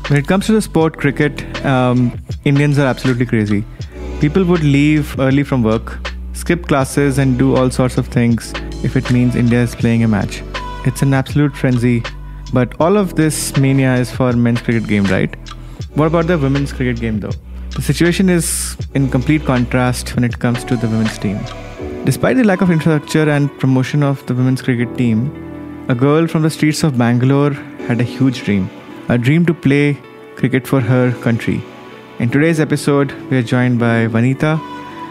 When it comes to the sport cricket, Indians are absolutely crazy. People would leave early from work, skip classes, and do all sorts of things if it means India is playing a match. It's an absolute frenzy. But all of this mania is for men's cricket game, right? What about the women's cricket game though? The situation is in complete contrast when it comes to the women's team. Despite the lack of infrastructure and promotion of the women's cricket team, a girl from the streets of Bangalore had a huge dream. A dream to play cricket for her country. In today's episode, we are joined by Vanitha,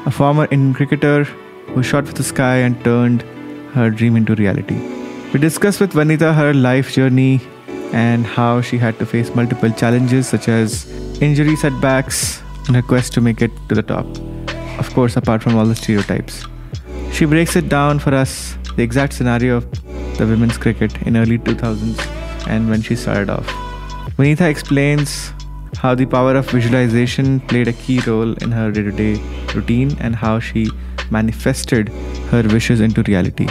a former Indian cricketer who shot for the sky and turned her dream into reality. We discuss with Vanitha her life journey and how she had to face multiple challenges such as injury setbacks in her quest to make it to the top. Of course, apart from all the stereotypes. She breaks it down for us, the exact scenario of the women's cricket in early 2000s and when she started off. Vanitha explains how the power of visualization played a key role in her day-to-day routine and how she manifested her wishes into reality,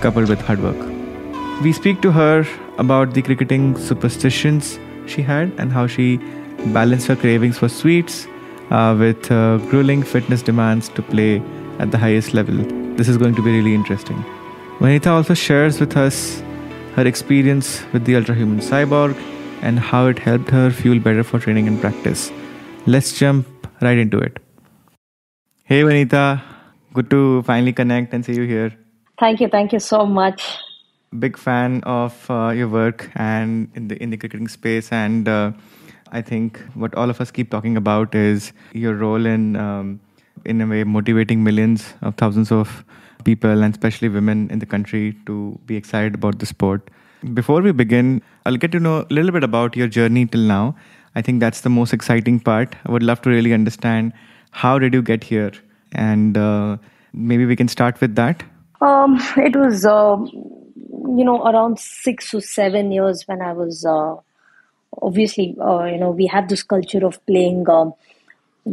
coupled with hard work. We speak to her about the cricketing superstitions she had and how she balanced her cravings for sweets with grueling fitness demands to play at the highest level. This is going to be really interesting. Vanitha also shares with us her experience with the Ultrahuman Cyborg and how it helped her fuel better for training and practice. Let's jump right into it. Hey Vanitha, good to finally connect and see you here. Thank you so much. Big fan of your work and in the cricketing space, and I think what all of us keep talking about is your role in a way motivating millions of thousands of people and especially women in the country to be excited about the sport. Before we begin, I'll get to know a little bit about your journey till now. I think that's the most exciting part. I would love to really understand how did you get here, and maybe we can start with that. It was, around 6 or 7 years when I was, obviously, we had this culture of playing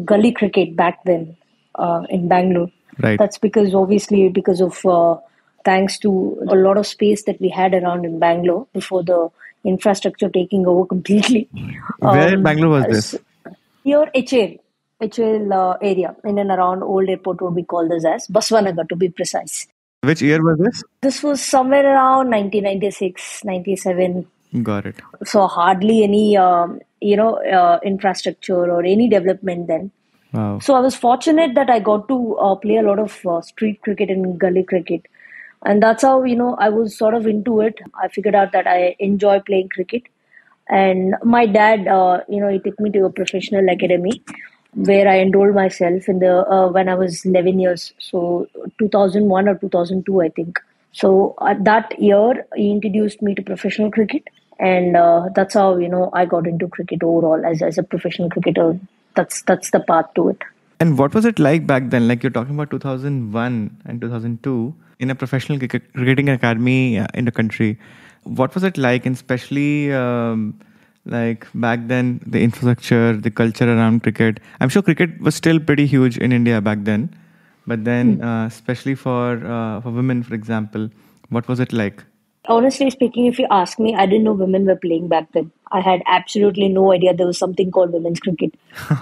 gully cricket back then in Bangalore. Right. That's because, obviously, because of thanks to a lot of space that we had around in Bangalore before the infrastructure taking over completely. Where in Bangalore was this? Here, HL area, in and around Old Airport Road, we call this as Baswanagar to be precise. Which year was this? This was somewhere around 1996, 97. Got it. So hardly any, infrastructure or any development then. Wow. So I was fortunate that I got to play a lot of street cricket and gully cricket. And that's how, I was sort of into it. I figured out that I enjoy playing cricket. And my dad, he took me to a professional academy where I enrolled myself in the when I was 11 years. So 2001 or 2002, I think. So that year, he introduced me to professional cricket. And that's how, I got into cricket overall as a professional cricketer. That's the path to it. And what was it like back then? Like you're talking about 2001 and 2002 in a professional cricketing academy in the country. What was it like, and especially like back then, the infrastructure, the culture around cricket? I'm sure cricket was still pretty huge in India back then, but then especially for women, for example, what was it like? Honestly speaking, if you ask me, I didn't know women were playing back then. I had absolutely no idea there was something called women's cricket.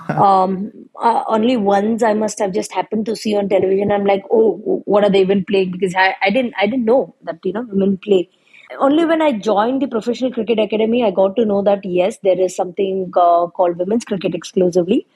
Only once I must have just happened to see on television. I'm like, oh, what are they even playing? Because I didn't know that women play. Only when I joined the professional cricket academy, I got to know that yes, there is something called women's cricket exclusively.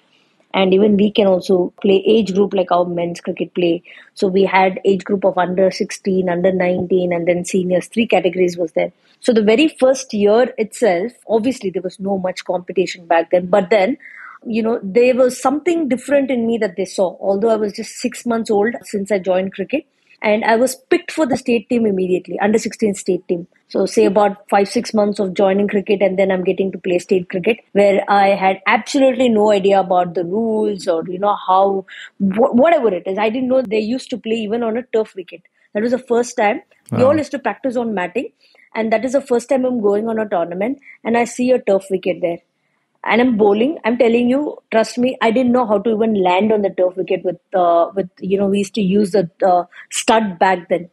And even we can also play age group like our men's cricket play. So we had age group of under 16, under 19, and then seniors. 3 categories was there. So the very first year itself, obviously there was no much competition back then. But then, there was something different in me that they saw. Although I was just 6 months old since I joined cricket. And I was picked for the state team immediately, under 16 state team. So say about 5-6 months of joining cricket, and then I'm getting to play state cricket, where I had absolutely no idea about the rules or, how, whatever it is. I didn't know they used to play even on a turf wicket. That was the first time. Wow. We all used to practice on matting. And that is the first time I'm going on a tournament and I see a turf wicket there. And I'm bowling. I'm telling you, trust me, I didn't know how to even land on the turf wicket with we used to use the stud back then.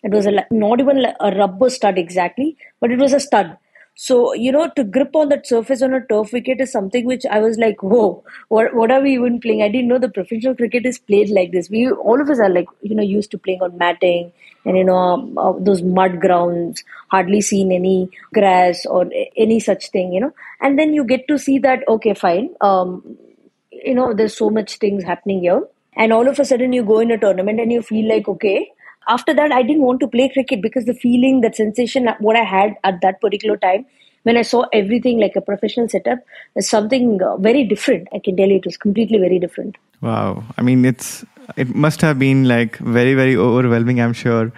It was not even a rubber stud exactly, but it was a stud. So, to grip on that surface on a turf wicket is something which I was like, whoa, what are we even playing? I didn't know the professional cricket is played like this. We, all of us are like, used to playing on matting and, those mud grounds, hardly seen any grass or any such thing. And then you get to see that, okay, fine. There's so much things happening here, and all of a sudden you go in a tournament and you feel like, okay, after that I didn't want to play cricket, because the feeling, that sensation, what I had at that particular time when I saw everything like a professional setup is something very different. I can tell you, it was completely very different. Wow. I mean, it must have been like very, very overwhelming, I'm sure.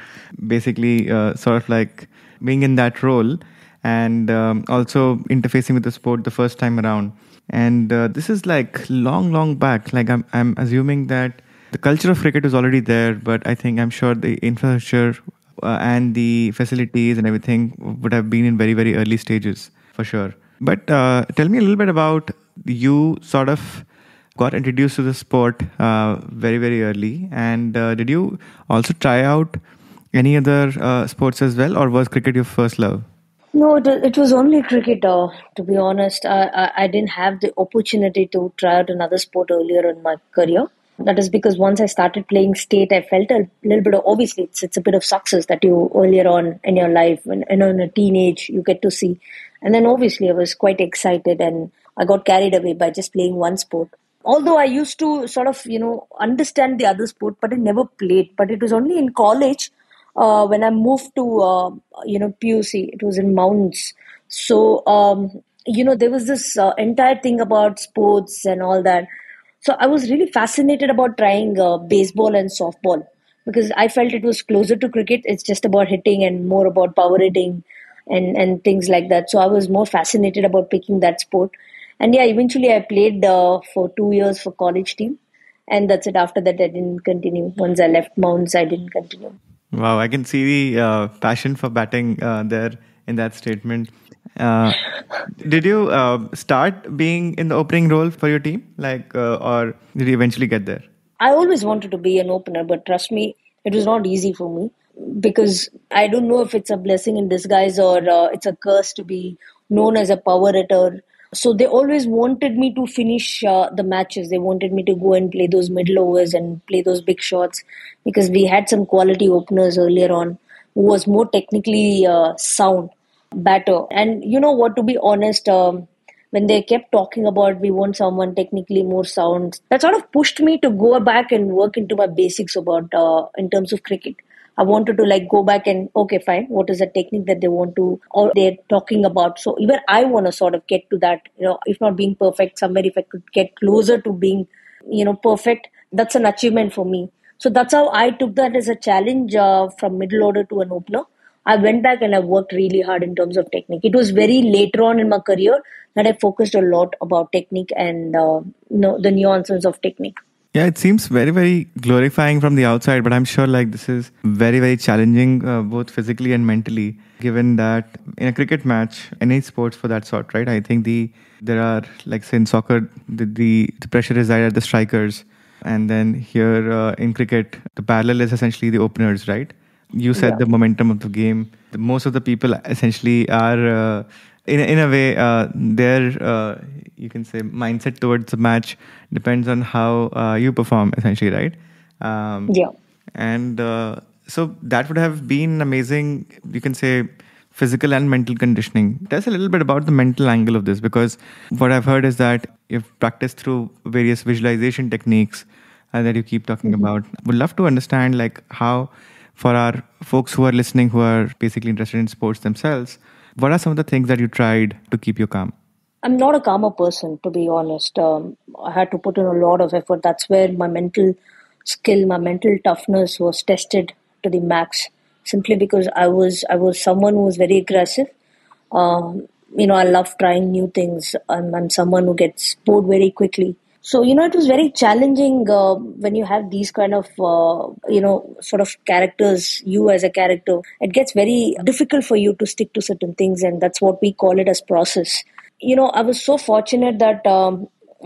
Basically, sort of like being in that role and also interfacing with the sport the first time around. And this is like long, long back. Like I'm assuming that the culture of cricket was already there, but I'm sure the infrastructure and the facilities and everything would have been in very, very early stages for sure. But tell me a little bit about, you sort of got introduced to the sport very, very early. And did you also try out any other sports as well, or was cricket your first love? No, it was only cricket. To be honest, I didn't have the opportunity to try out another sport earlier in my career. That is because once I started playing state, I felt a little bit of, obviously it's a bit of success that you earlier on in your life, when in a teenage you get to see, and then obviously I was quite excited and I got carried away by just playing one sport. Although I used to sort of understand the other sport, but I never played. But it was only in college when I moved to PUC. It was in mountains. So there was this entire thing about sports and all that. So I was really fascinated about trying baseball and softball, because I felt it was closer to cricket. It's just about hitting and more about power hitting and things like that. So I was more fascinated about picking that sport. And yeah, eventually I played for 2 years for college team, and that's it. After that, I didn't continue. Once I left Mounds, I didn't continue. Wow, I can see the passion for batting there in that statement. Uh, did you start being in the opening role for your team, or did you eventually get there? I always wanted to be an opener, but trust me, it was not easy for me, because I don't know if it's a blessing in disguise or it's a curse to be known as a power hitter. So they always wanted me to finish the matches. They wanted me to go and play those middle overs and play those big shots, because we had some quality openers earlier on who was more technically sound batter. And you know what, to be honest, when they kept talking about we want someone technically more sound, that sort of pushed me to go back and work into my basics about in terms of cricket. I wanted to like go back and, okay, fine, what is the technique that they want to, or they're talking about. So even I want to sort of get to that, if not being perfect somewhere, if I could get closer to being perfect, that's an achievement for me. So that's how I took that as a challenge, from middle order to an opener. I went back and I worked really hard in terms of technique. It was very later on in my career that I focused a lot about technique and the nuances of technique. Yeah, it seems very, very glorifying from the outside, but I'm sure like this is very, very challenging, both physically and mentally. Given that in a cricket match, any sports for that sort, right? There are, like say in soccer, the pressure is right at the strikers, and then here in cricket, the parallel is essentially the openers, right? You set Yeah. the momentum of the game. Most of the people essentially are, in a way, their you can say mindset towards the match depends on how you perform, essentially, right? Um, Yeah. and so that would have been amazing. You can say physical and mental conditioning. Tell us a little bit about the mental angle of this, because what I've heard is that you've practiced through various visualization techniques that you keep talking about. Would love to understand like how, for our folks who are listening, who are basically interested in sports themselves, what are some of the things that you tried to keep you calm? I'm not a calmer person, to be honest. I had to put in a lot of effort. That's where my mental skill, my mental toughness was tested to the max. Simply because I was someone who was very aggressive. I love trying new things. I'm someone who gets bored very quickly. So, it was very challenging when you have these kind of, sort of characters, you as a character. It gets very difficult for you to stick to certain things, and that's what we call it as process. I was so fortunate that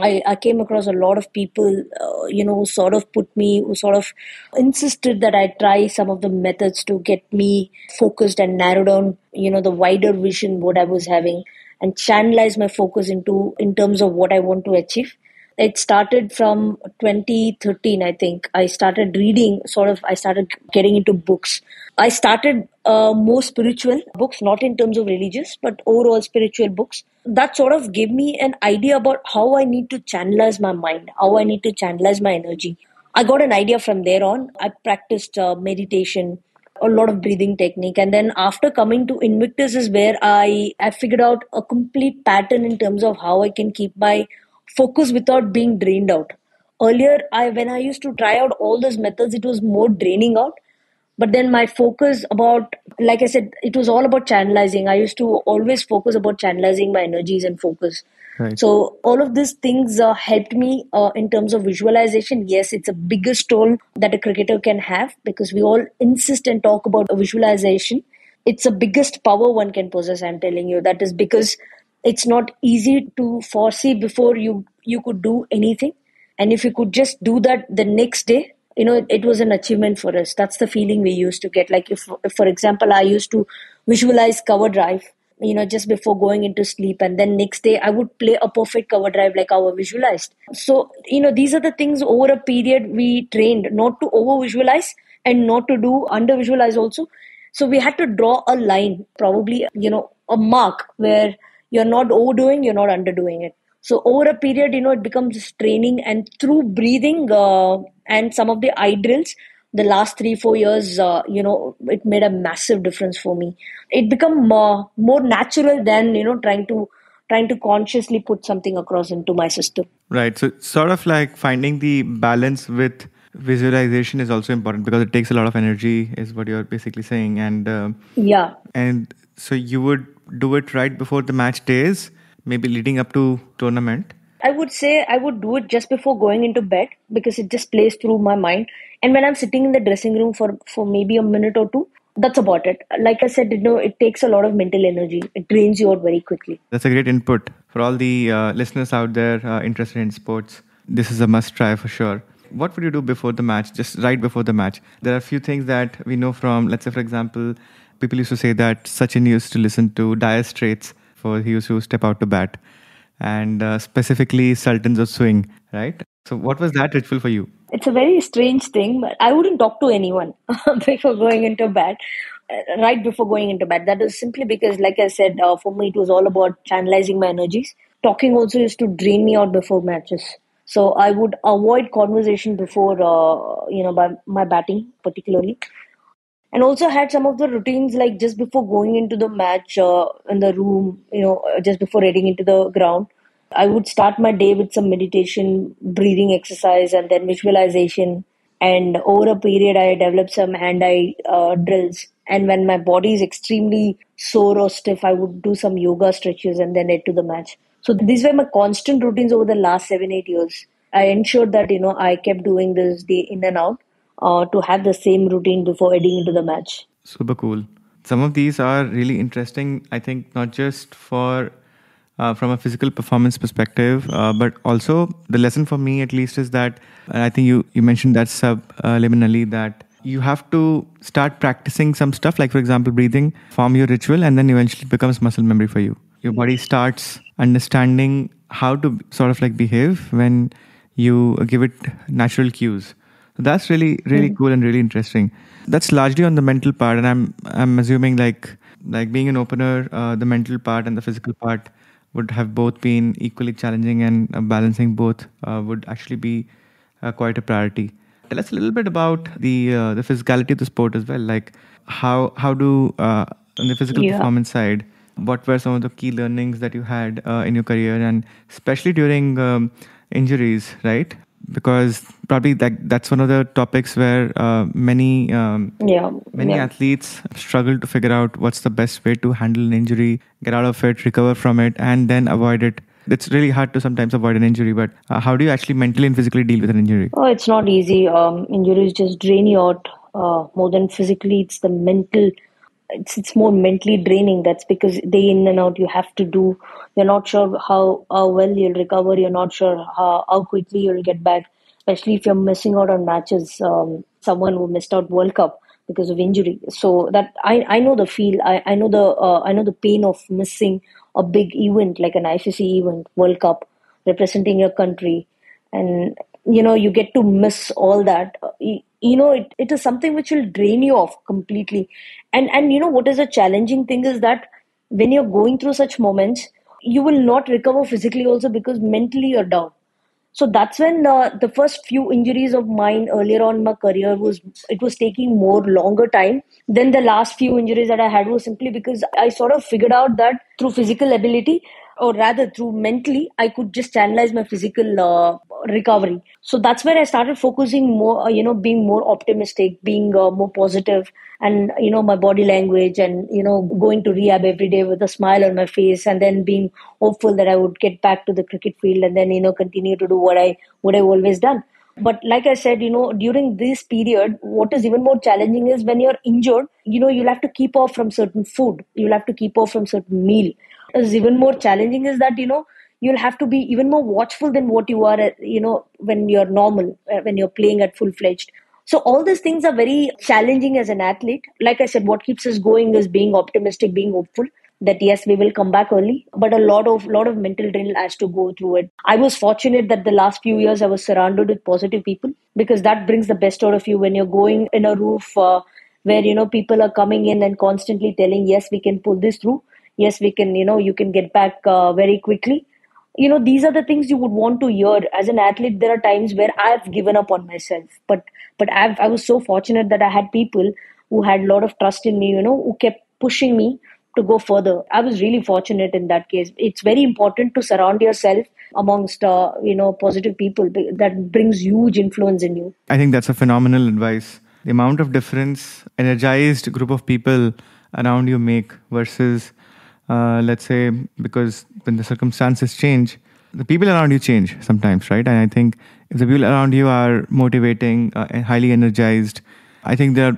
I came across a lot of people, who sort of who sort of insisted that I try some of the methods to get me focused and narrow down, the wider vision what I was having, and channelize my focus in terms of what I want to achieve. It started from 2013, I think. I started reading, I started getting into books. I started more spiritual books, not in terms of religious, but overall spiritual books. That sort of gave me an idea about how I need to channelize my mind, how I need to channelize my energy. I got an idea from there on. I practiced meditation, a lot of breathing technique, and then after coming to Invictus is where I figured out a complete pattern in terms of how I can keep my focus without being drained out. Earlier, when I used to try out all those methods, it was more draining out. But then my focus about, like I said, it was all about channelizing. I used to always focus about channelizing my energies and focus. Right. So all of these things helped me in terms of visualization. Yes, it's a biggest tool that a cricketer can have, because we all insist and talk about a visualization. It's the biggest power one can possess, I'm telling you. That is because it's not easy to foresee before you could do anything. And if you could just do that the next day, it was an achievement for us. That's the feeling we used to get. Like if for example, I used to visualize cover drive, just before going into sleep, and then next day I would play a perfect cover drive like I visualized. So, these are the things over a period we trained not to over visualize and not to do under visualize also. So we had to draw a line, probably, a mark where you're not overdoing, you're not underdoing it. So over a period, it becomes training, and through breathing and some of the eye drills, the last 3-4 years, it made a massive difference for me. It become more natural than trying to consciously put something across into my system. Right. So sort of like finding the balance with visualization is also important, because it takes a lot of energy, is what you're basically saying. Yeah. And so you would do it right before the match days, maybe leading up to tournament. I would say I would do it just before going into bed, because it just plays through my mind. And when I'm sitting in the dressing room for maybe a minute or two, that's about it. Like I said, it takes a lot of mental energy. It drains you out very quickly. That's a great input for all the listeners out there interested in sports. This is a must try for sure. What would you do before the match, just right before the match? There are a few things that we know from, let's say, for example, people used to say that Sachin used to listen to Dire Straits for he used to step out to bat, and specifically Sultans of Swing, right? So what was that ritual for you? It's a very strange thing, but I wouldn't talk to anyone before going into bed, right before going into bed. That is simply because, like I said, for me, it was all about channelizing my energies. Talking also used to drain me out before matches. So I would avoid conversation before, by my batting particularly. And also had some of the routines like just before going into the match in the room, just before heading into the ground. I would start my day with some meditation, breathing exercise, and then visualization. And over a period, I developed some hand-eye drills. And when my body is extremely sore or stiff, I would do some yoga stretches and then head to the match. So these were my constant routines over the last 7-8 years. I ensured that I kept doing this day in and out to have the same routine before heading into the match. Super cool. Some of these are really interesting, I think, not just for from a physical performance perspective, but also the lesson for me at least is that, and I think you mentioned that subliminally, that you have to start practicing some stuff, like for example breathing, form your ritual, and then eventually it becomes muscle memory for you. Your body starts understanding how to sort of like behave when you give it natural cues. So that's really cool and really interesting. That's largely on the mental part, and I'm assuming like being an opener, the mental part and the physical part would have both been equally challenging, and balancing both would actually be quite a priority. Tell us a little bit about the physicality of the sport as well. Like how do on the physical performance side, what were some of the key learnings that you had in your career, and especially during injuries, right? Because probably that's one of the topics where many athletes struggle to figure out what's the best way to handle an injury, get out of it, recover from it, and then avoid it. It's really hard to sometimes avoid an injury, but how do you actually mentally and physically deal with an injury? Oh, it's not easy. Injuries just drain you out more than physically. It's the mental it's more mentally draining. That's because day in and out you have to do. You're not sure how well you'll recover. You're not sure how quickly you'll get back, especially if you're missing out on matches. Someone who missed out World Cup because of injury. So that I know the feel. I know the pain of missing a big event like an ICC event, World Cup, representing your country, and you get to miss all that. It is something which will drain you off completely. And what is a challenging thing is that when you're going through such moments, you will not recover physically also because mentally you're down. So that's when the first few injuries of mine earlier on in my career was taking more longer time than the last few injuries that I had, was simply because I sort of figured out that through physical ability, or rather through mentally, I could just channelize my physical recovery. So that's where I started focusing more, being more optimistic, being more positive, and my body language, and going to rehab every day with a smile on my face, and then being hopeful that I would get back to the cricket field, and then continue to do what I've always done. But like I said, during this period, what is even more challenging is when you're injured, you'll have to keep off from certain food. You'll have to keep off from certain meal. What is even more challenging is that, you'll have to be even more watchful than what you are, when you're normal, when you're playing at full fledged. So all these things are very challenging as an athlete. Like I said, what keeps us going is being optimistic, being hopeful that yes, we will come back early, but a lot of mental drain has to go through it. I was fortunate that the last few years I was surrounded with positive people, because that brings the best out of you when you're going in a roof where people are coming in and constantly telling, yes, we can pull this through. Yes, we can. You can get back very quickly. These are the things you would want to hear. As an athlete, there are times where I've given up on myself, but I was so fortunate that I had people who had a lot of trust in me, who kept pushing me to go further. I was really fortunate in that case. It's very important to surround yourself amongst positive people. That brings huge influence in you. I think that's a phenomenal advice. The amount of difference energized group of people around you make versus, let's say, because when the circumstances change, the people around you change sometimes, right? And I think if the people around you are motivating, and highly energized, I think there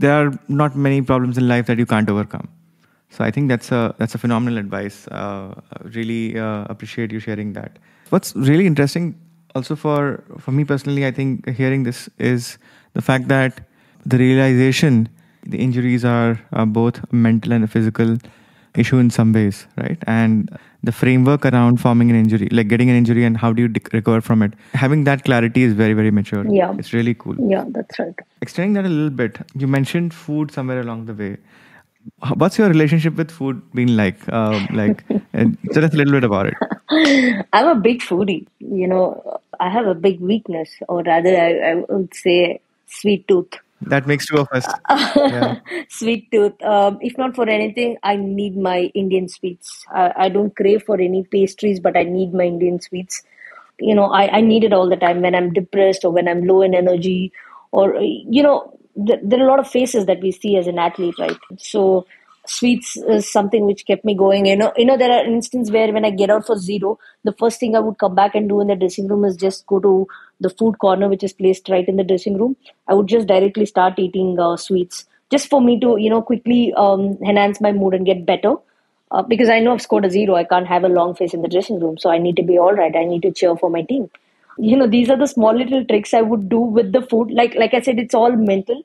are not many problems in life that you can't overcome. So I think that's a phenomenal advice. Really appreciate you sharing that. What's really interesting also for me personally, I think hearing this is the fact that the realization the injuries are both a mental and a physical issue in some ways, right? And the framework around forming an injury, like getting an injury and how do you recover from it, having that clarity is very, very mature. Yeah. It's really cool. Yeah, that's right. Extending that a little bit, you mentioned food somewhere along the way. What's your relationship with food been like? And tell us a little bit about it. I'm a big foodie. I have a big weakness, or rather, I would say sweet tooth. That makes two of us. Yeah. Sweet tooth. If not for anything, I need my Indian sweets. I don't crave for any pastries, but I need my Indian sweets. I need it all the time when I'm depressed or when I'm low in energy, or there are a lot of faces that we see as an athlete, right? So sweets is something which kept me going. There are instances where when I get out for zero, the first thing I would come back and do in the dressing room is just go to the food corner, which is placed right in the dressing room. I would just directly start eating sweets, just for me to quickly enhance my mood and get better. Because I know I've scored a zero, I can't have a long face in the dressing room, so I need to be all right. I need to cheer for my team. These are the small little tricks I would do with the food. Like I said, it's all mental.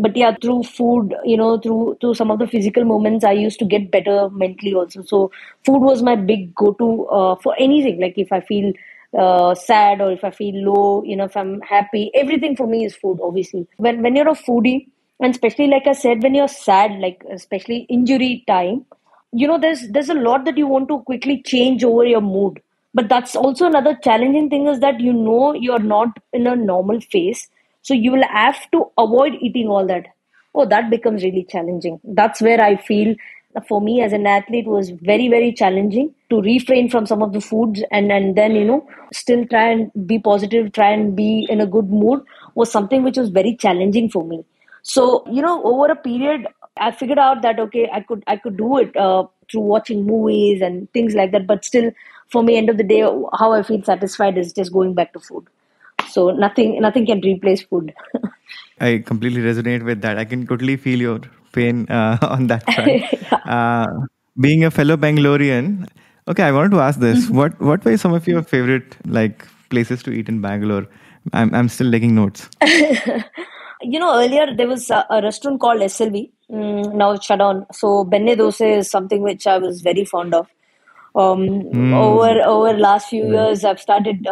But yeah, through food, through some of the physical moments, I used to get better mentally also. So food was my big go-to for anything. Like if I feel sad, or if I feel low, if I'm happy, everything for me is food, obviously. When you're a foodie, and especially like I said, when you're sad, like especially injury time, there's a lot that you want to quickly change over your mood. But that's also another challenging thing, is that you're not in a normal phase, so you will have to avoid eating all that. Oh, that becomes really challenging. That's where I feel, for me as an athlete, was very, very challenging to refrain from some of the foods, and then still try and be positive, try and be in a good mood, was something which was very challenging for me. So over a period, I figured out that okay, I could do it through watching movies and things like that. But still, for me, end of the day, how I feel satisfied is just going back to food. So nothing can replace food. I completely resonate with that. I can totally feel your pain on that front. Yeah. Uh, Being a fellow Bangalorean, okay, I wanted to ask this: what were some of your favorite like places to eat in Bangalore? I'm still taking notes. Earlier there was a restaurant called SLV. Now it's shut down. So Benne Dosa is something which I was very fond of. Over last few Right. years, I've started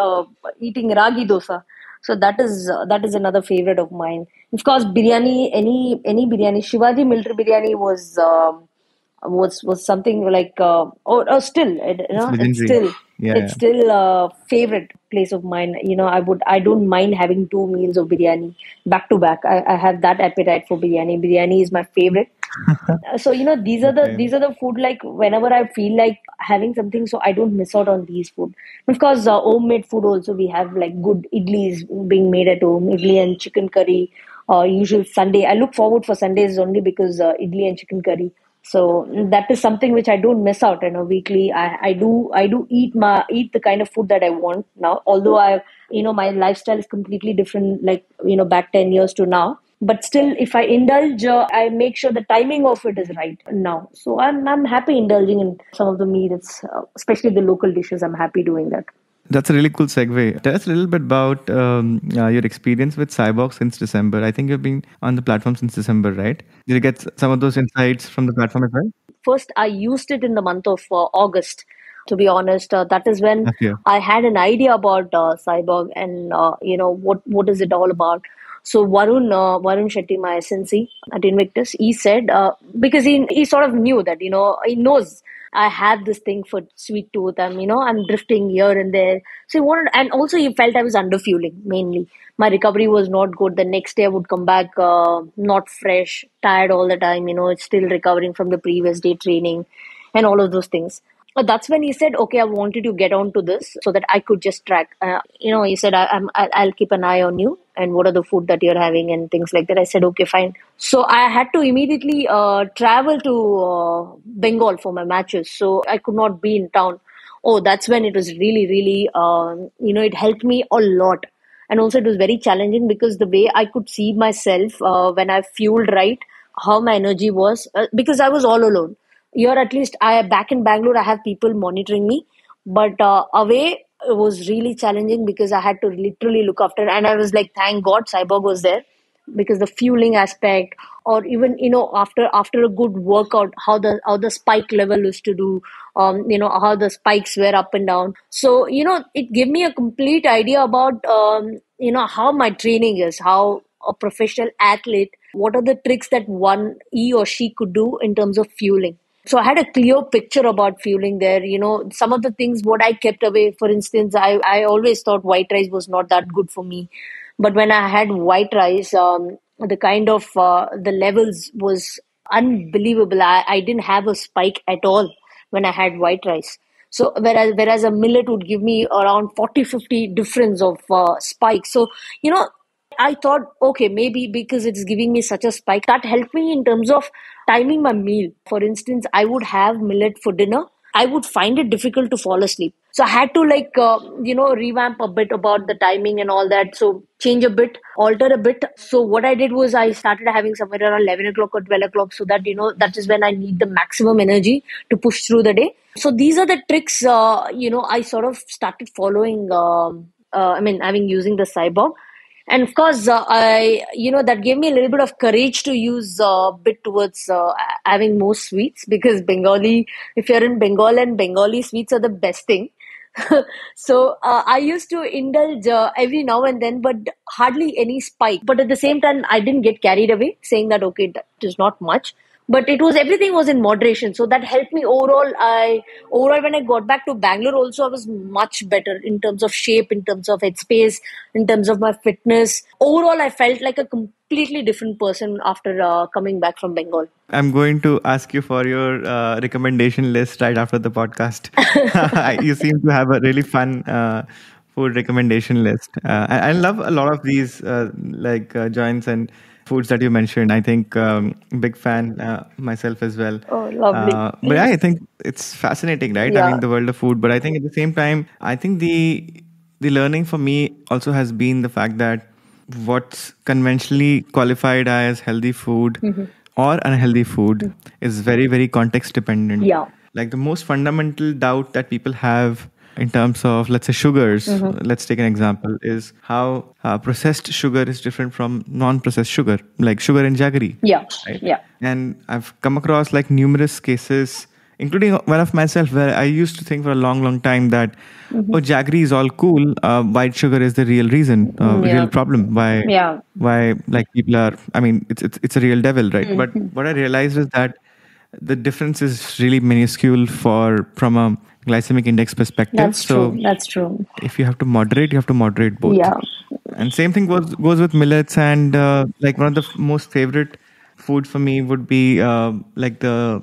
eating ragi dosa. So that is another favorite of mine. Of course, biryani, any biryani. Shivaji military biryani was something like or still It's it's legendary. still Yeah. it's still a favorite place of mine. I don't mind having 2 meals of biryani back to back. I have that appetite for biryani. Biryani is my favorite. So these are the Okay. these are the food, like whenever I feel like having something, so I don't miss out on these food. Of course, homemade food also, we have like good idlis being made at home, idli and chicken curry. Usual Sunday, I look forward for Sundays only because idli and chicken curry. So that is something which I don't miss out. Weekly I do eat the kind of food that I want now. Although my lifestyle is completely different, like back 10 years to now. But still, if I indulge, I make sure the timing of it is right now. So I'm happy indulging in some of the meals, especially the local dishes. I'm happy doing that. That's a really cool segue. Tell us a little bit about your experience with Cyborg since December. I think you've been on the platform since December, right? Did you get some of those insights from the platform as well? First, I used it in the month of August. To be honest, that is when Okay. I had an idea about Cyborg, and what is it all about. So Varun Shetty, my SNC at Invictus, he said, because he sort of knew that, he knows I had this thing for sweet tooth. I'm drifting here and there. So he wanted, and also he felt I was under fueling mainly. My recovery was not good. The next day I would come back not fresh, tired all the time. It's still recovering from the previous day training and all of those things. But that's when he said, "Okay, I wanted to get onto this so that I could just track." He said, I'll keep an eye on you and what are the food that you're having and things like that." I said, "Okay, fine." So I had to immediately travel to Bengal for my matches, so I could not be in town. Oh, that's when it was really, really, it helped me a lot. And also, it was very challenging because the way I could see myself when I fueled right, how my energy was, because I was all alone. Here, at least, I back in Bangalore, I have people monitoring me, but away it was really challenging because I had to literally look after. And I was like, thank God, Cyborg was there, because the fueling aspect, or even after a good workout, how the spike level is to do, how the spikes were up and down. So it gave me a complete idea about how my training is, how a professional athlete, what are the tricks that one he or she could do in terms of fueling. So I had a clear picture about fueling there. Some of the things what I kept away, for instance, I always thought white rice was not that good for me. But when I had white rice, the kind of the levels was unbelievable. I didn't have a spike at all when I had white rice. So whereas a millet would give me around 40-50 difference of spikes. So you know I thought, okay, maybe because it's giving me such a spike, that helped me in terms of timing my meal. For instance, I would have millet for dinner. I would find it difficult to fall asleep. So I had to revamp a bit about the timing and all that. So change a bit, alter a bit. So what I did was I started having somewhere around 11 o'clock or 12 o'clock, so that, that is when I need the maximum energy to push through the day. So these are the tricks, I sort of started following, having using the Cyborg. And of course, that gave me a little bit of courage to use a bit towards having more sweets, because Bengali, if you're in Bengal, and Bengali sweets are the best thing. So I used to indulge every now and then, but hardly any spike. But at the same time, I didn't get carried away, saying that okay, that is not much. But everything was in moderation, so that helped me overall. Overall, when I got back to Bangalore, also I was much better in terms of shape, in terms of headspace, in terms of my fitness. Overall, I felt like a completely different person after coming back from Bengal. I'm going to ask you for your recommendation list right after the podcast. You seem to have a really fun food recommendation list. I love a lot of these joints and foods that you mentioned. I think big fan myself as well. Oh, lovely. But yeah, I think it's fascinating, right? I Yeah. mean, the world of food. But I think at the same time, I think the learning for me also has been the fact that what's conventionally qualified as healthy food or unhealthy food is very, very context dependent. Yeah. Like the most fundamental doubt that people have in terms of, let's say, sugars, let's take an example, is how processed sugar is different from non-processed sugar, like sugar in jaggery. Yeah. Right? Yeah. And I've come across like numerous cases, including one of myself, where I used to think for a long, long time that, oh, jaggery is all cool. White sugar is the real reason, real problem. Yeah. Why like people are, I mean, it's a real devil, right? But what I realized is that the difference is really minuscule from a glycemic index perspective. That's true. That's true. If you have to moderate both. Yeah. And same thing goes with millets. And like one of the most favorite food for me would be like the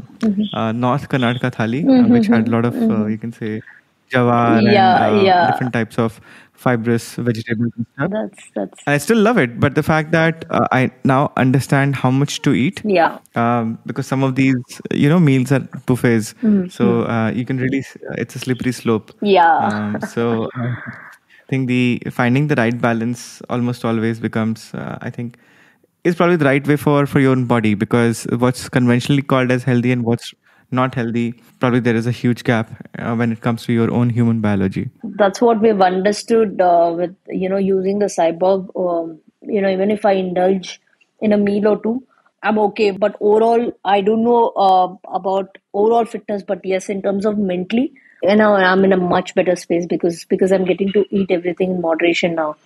North Karnataka thali, which had a lot of you can say jawar and different types of fibrous vegetables and stuff. That's I still love it, but the fact that I now understand how much to eat, yeah. because some of these, meals are buffets, so you can really, it's a slippery slope. Yeah. So I think the finding the right balance almost always becomes, I think, is probably the right way for your own body, because what's conventionally called as healthy and what's not healthy, probably there is a huge gap when it comes to your own human biology. That's what we've understood with using the cyborg. Even if I indulge in a meal or two, I'm okay. But overall, I don't know about overall fitness. But yes, in terms of mentally, I'm in a much better space because I'm getting to eat everything in moderation now,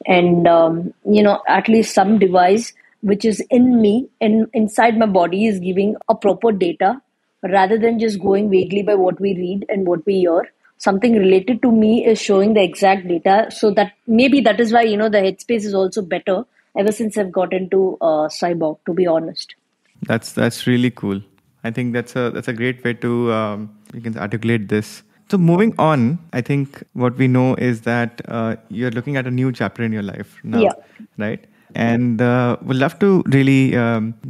and at least some device which is in me and inside my body is giving a proper data rather than just going vaguely by what we read and what we hear. Something related to me is showing the exact data, so that maybe that is why the headspace is also better ever since I've got into cyborg, to be honest. That's really cool. I think that's a great way to you can articulate this. So moving on, I think what we know is that you're looking at a new chapter in your life now, Yeah. right? And we'd love to really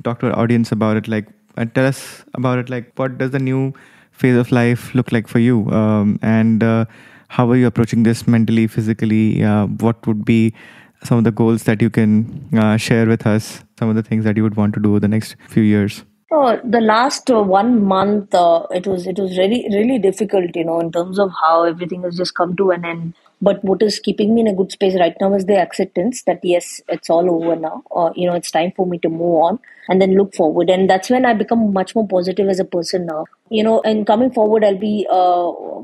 talk to our audience about it. Like, tell us about it. Like, what does the new phase of life look like for you? And how are you approaching this mentally, physically? What would be some of the goals that you can share with us? Some of the things that you would want to do over the next few years? Oh, the last 1 month, it was really difficult, in terms of how everything has just come to an end. But what is keeping me in a good space right now is the acceptance that yes, it's all over now. It's time for me to move on and then look forward. And that's when I become much more positive as a person now. And coming forward, I'll be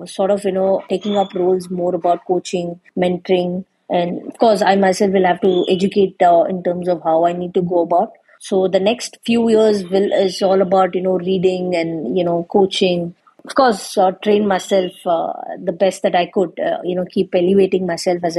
sort of taking up roles more about coaching, mentoring, and of course, I myself will have to educate in terms of how I need to go about. So the next few years is all about reading and coaching. Of course, train myself the best that I could. Keep elevating myself as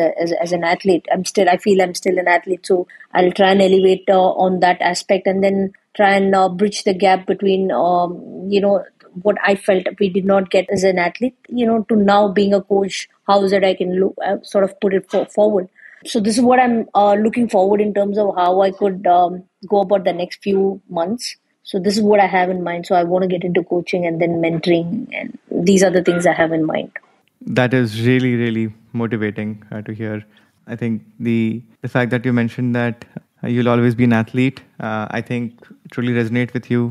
an athlete. I feel I'm still an athlete, so I'll try and elevate on that aspect, and then try and bridge the gap between what I felt we did not get as an athlete. To now being a coach, how is it I can look sort of put it forward. So this is what I'm looking forward in terms of how I could go about the next few months. So this is what I have in mind. So I want to get into coaching and then mentoring, and these are the things I have in mind. That is really, really motivating to hear. I think the fact that you mentioned that you'll always be an athlete, I think truly resonate with you.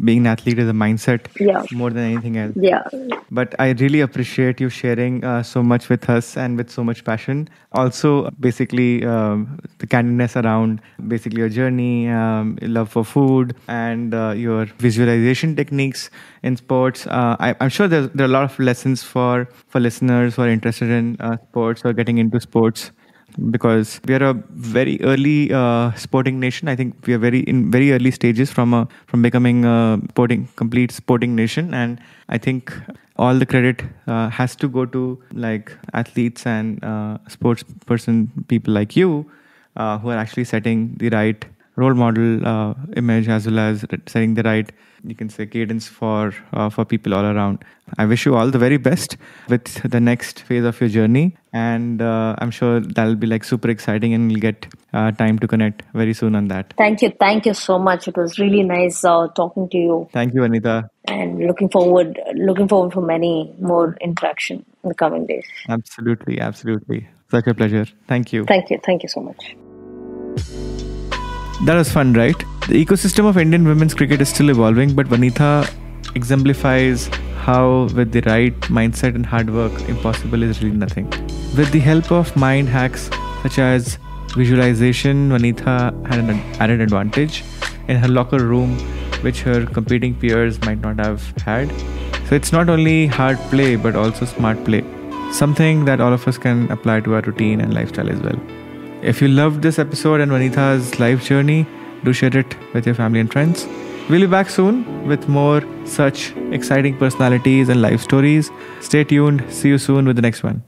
Being an athlete is a mindset more than anything else. Yeah. But I really appreciate you sharing so much with us and with so much passion. Also, basically, the candidness around basically your journey, love for food, and your visualization techniques in sports. I'm sure there are a lot of lessons for listeners who are interested in sports or getting into sports, because we are a very early sporting nation. I think we are in very early stages from becoming a complete sporting nation, and I think all the credit has to go to like athletes and sports people like you who are actually setting the right role model image, as well as setting the right, you can say, cadence for people all around. I wish you all the very best with the next phase of your journey, and I'm sure that'll be like super exciting, and we'll get time to connect very soon on that. Thank you so much. It was really nice talking to you. Thank you, Anita. And looking forward for many more interaction in the coming days. Absolutely. Such a pleasure. Thank you. Thank you so much. That was fun, right? The ecosystem of Indian women's cricket is still evolving, but Vanitha exemplifies how, with the right mindset and hard work, impossible is really nothing. With the help of mind hacks such as visualization, Vanitha had an added advantage in her locker room, which her competing peers might not have had. So it's not only hard play, but also smart play. Something that all of us can apply to our routine and lifestyle as well. If you loved this episode and Vanitha's life journey, do share it with your family and friends. We'll be back soon with more such exciting personalities and life stories. Stay tuned. See you soon with the next one.